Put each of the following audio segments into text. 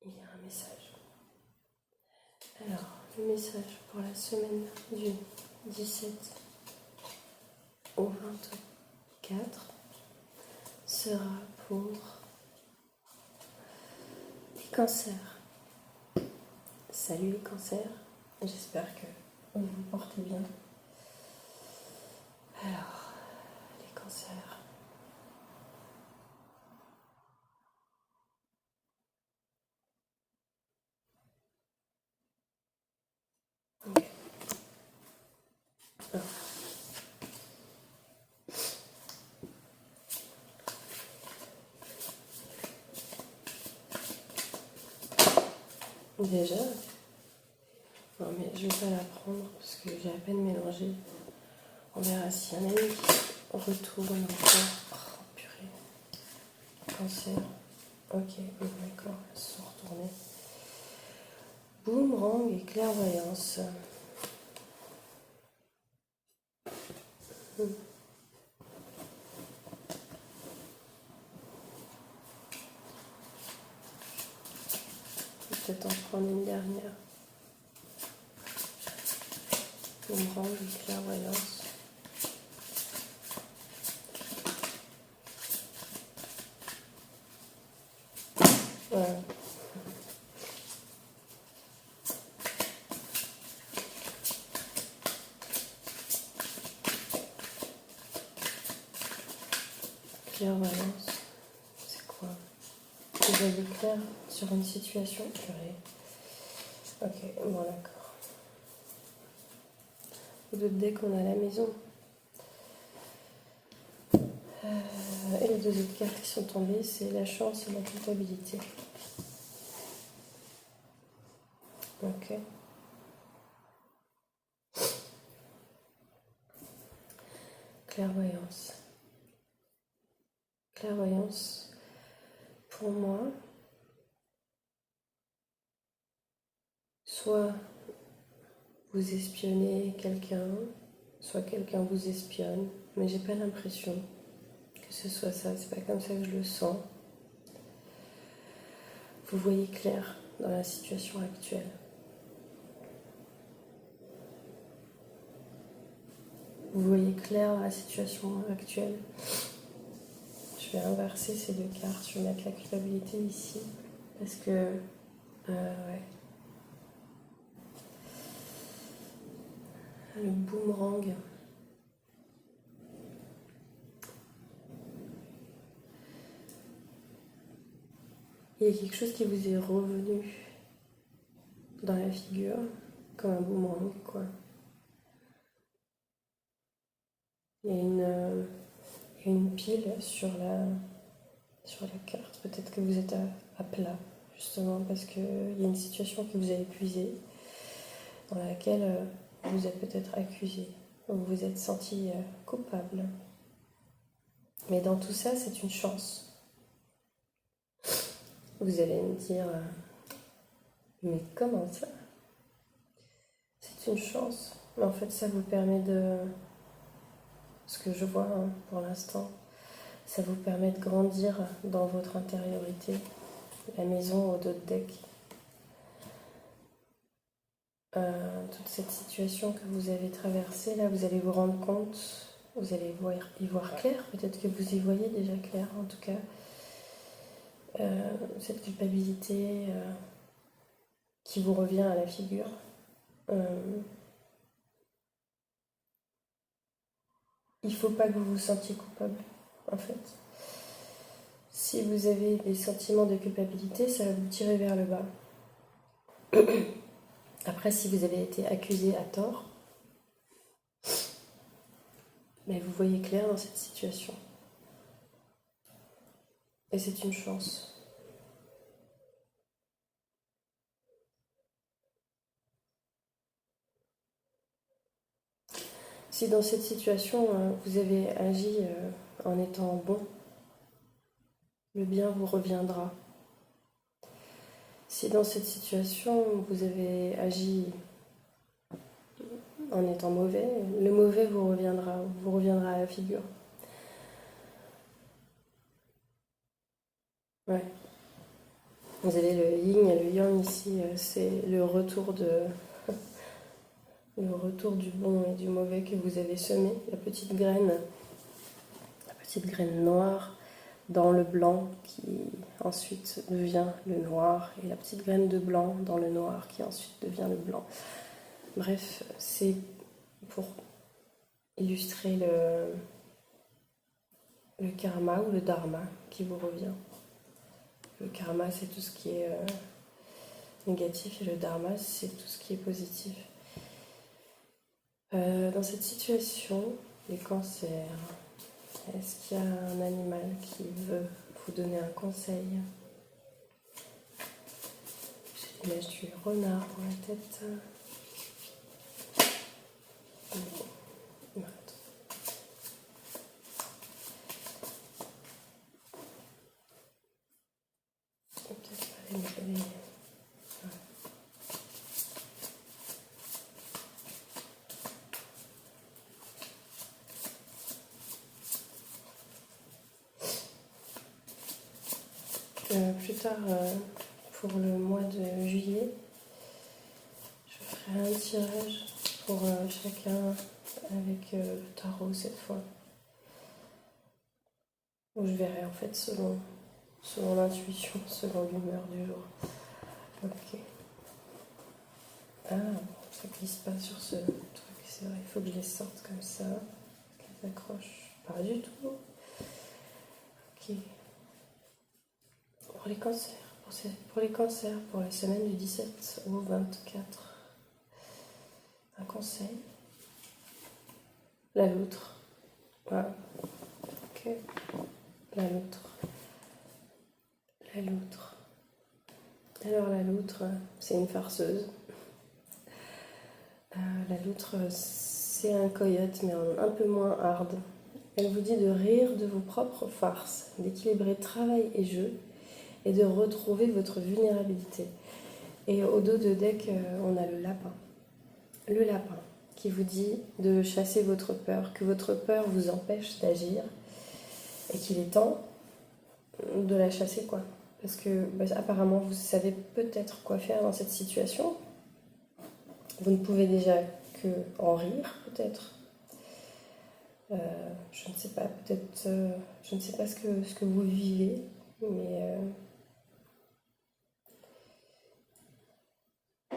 il y a un message. Alors, le message pour la semaine du 17 au 24 sera pour les cancers. Salut les cancers, j'espère que vous vous portez bien. Alors, les cancers. Okay. Alors. Déjà, non mais je vais pas la prendre parce que j'ai à peine mélangé. On verra si un ami qui retourne encore. Oh purée. Cancer. Ok, d'accord, elles se sont retournées. Boomerang et clairvoyance. Peut-être en prendre une dernière. Boomerang et clairvoyance. Voilà. Clairvoyance, c'est quoi? Vous voyez clair sur une situation? Purée. Ok, bon d'accord. D'autres decks qu'on a à la maison. Et les deux autres cartes qui sont tombées, c'est la chance et la culpabilité. Ok. Clairvoyance. Clairvoyance, pour moi, soit vous espionnez quelqu'un, soit quelqu'un vous espionne, mais j'ai pas l'impression que ce soit ça, c'est pas comme ça que je le sens. Vous voyez clair dans la situation actuelle. Vous voyez clair dans la situation actuelle. Je vais inverser ces deux cartes, je vais mettre la culpabilité ici, parce que, ouais. Le boomerang. Il y a quelque chose qui vous est revenu dans la figure, comme un boomerang, quoi. Il y a une pile sur la carte. Peut-être que vous êtes à plat, justement, parce qu'il y a une situation qui vous a épuisé, dans laquelle vous êtes peut-être accusé, ou vous vous êtes senti coupable. Mais dans tout ça, c'est une chance. Vous allez me dire, mais comment ça? C'est une chance. Mais en fait, ça vous permet de... Ce que je vois pour l'instant, ça vous permet de grandir dans votre intériorité. La maison au dos de deck. Toute cette situation que vous avez traversée, là, vous allez vous rendre compte, vous allez y voir clair. Peut-être que vous y voyez déjà clair, en tout cas. Cette culpabilité qui vous revient à la figure. Il ne faut pas que vous vous sentiez coupable, en fait. Si vous avez des sentiments de culpabilité, ça va vous tirer vers le bas. Après, si vous avez été accusé à tort, mais vous voyez clair dans cette situation. Et c'est une chance. Si dans cette situation, vous avez agi en étant bon, le bien vous reviendra. Si dans cette situation, vous avez agi en étant mauvais, le mauvais vous reviendra à la figure. Ouais. Vous avez le yin et le yang ici, c'est le retour du bon et du mauvais que vous avez semé, la petite graine noire dans le blanc qui ensuite devient le noir, et la petite graine de blanc dans le noir qui ensuite devient le blanc. Bref, c'est pour illustrer le karma ou le dharma qui vous revient. Le karma, c'est tout ce qui est négatif, et le dharma, c'est tout ce qui est positif. Dans cette situation, les cancers, est-ce qu'il y a un animal qui veut vous donner un conseil? J'ai l'image du renard dans la tête. Plus tard, pour le mois de juillet, je ferai un tirage pour chacun avec le tarot cette fois. Où je verrai en fait selon l'intuition, selon l'humeur du jour. Ok. Ah, ça glisse pas sur ce truc, c'est vrai, il faut que je les sorte comme ça, qu'elles accrochent. Pas du tout. Ok. Pour les cancers, pour la semaine du 17 au 24, un conseil. La loutre. Voilà. Ok. La loutre. Alors la loutre, c'est une farceuse. La loutre, c'est un coyote, mais un peu moins hard. Elle vous dit de rire de vos propres farces, d'équilibrer travail et jeu, et de retrouver votre vulnérabilité. Et au dos de deck, on a le lapin. Le lapin qui vous dit de chasser votre peur, que votre peur vous empêche d'agir, et qu'il est temps de la chasser, quoi. Parce que apparemment, vous savez peut-être quoi faire dans cette situation. Vous ne pouvez déjà que en rire, peut-être. Je ne sais pas, peut-être, je ne sais pas ce que vous vivez, mais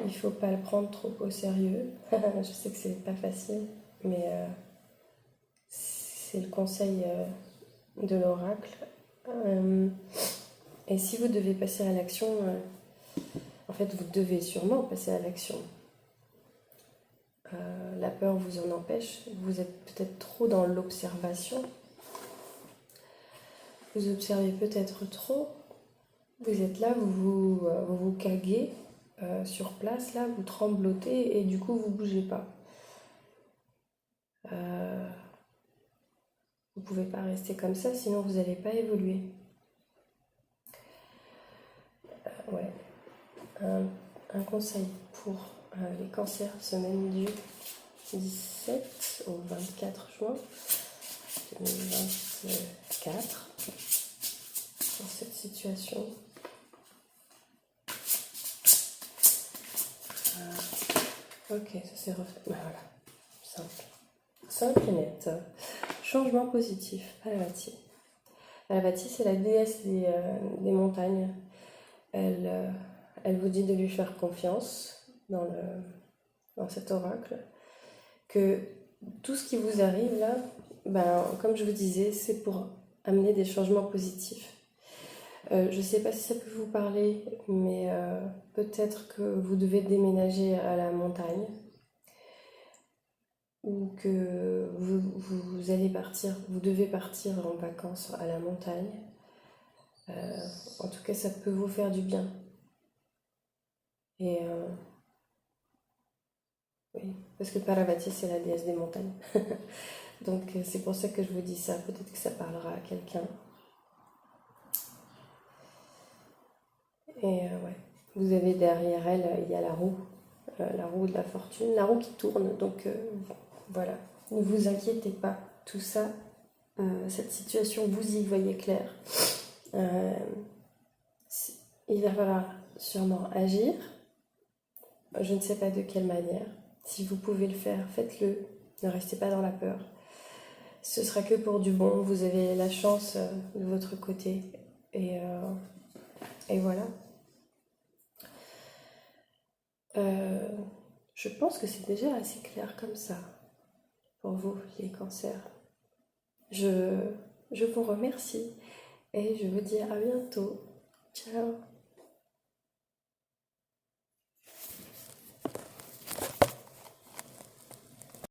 il ne faut pas le prendre trop au sérieux. Je sais que c'est pas facile, mais c'est le conseil de l'oracle. Et si vous devez passer à l'action, en fait, vous devez sûrement passer à l'action. La peur vous en empêche. Vous êtes peut-être trop dans l'observation. Vous observez peut-être trop. Vous êtes là, vous caguez sur place, là, vous tremblotez et du coup, vous ne bougez pas. Vous ne pouvez pas rester comme ça, sinon vous n'allez pas évoluer. Ouais. Un conseil pour les cancers, semaine du 17 au 24 juin 2024, dans cette situation. Ok, ça s'est refait. Ben voilà, simple et net. Changement positif, Palavati. Palavati, c'est la déesse des montagnes. Elle vous dit de lui faire confiance dans cet oracle, que tout ce qui vous arrive là, comme je vous disais, c'est pour amener des changements positifs. Je ne sais pas si ça peut vous parler, mais peut-être que vous devez déménager à la montagne, ou que vous allez partir, vous devez partir en vacances à la montagne. En tout cas, ça peut vous faire du bien. Et oui, parce que Paravati, c'est la déesse des montagnes. Donc c'est pour ça que je vous dis ça. Peut-être que ça parlera à quelqu'un. Et ouais, vous avez derrière elle, il y a la roue de la fortune, la roue qui tourne. Donc voilà, ne vous inquiétez pas. Tout ça, cette situation, vous y voyez clair. il va falloir sûrement agir. Je ne sais pas de quelle manière. Si vous pouvez le faire, faites-le. Ne restez pas dans la peur. Ce sera que pour du bon. Vous avez la chance de votre côté. Et voilà. Je pense que c'est déjà assez clair comme ça pour vous, les cancers. Je vous remercie et je vous dis à bientôt. Ciao.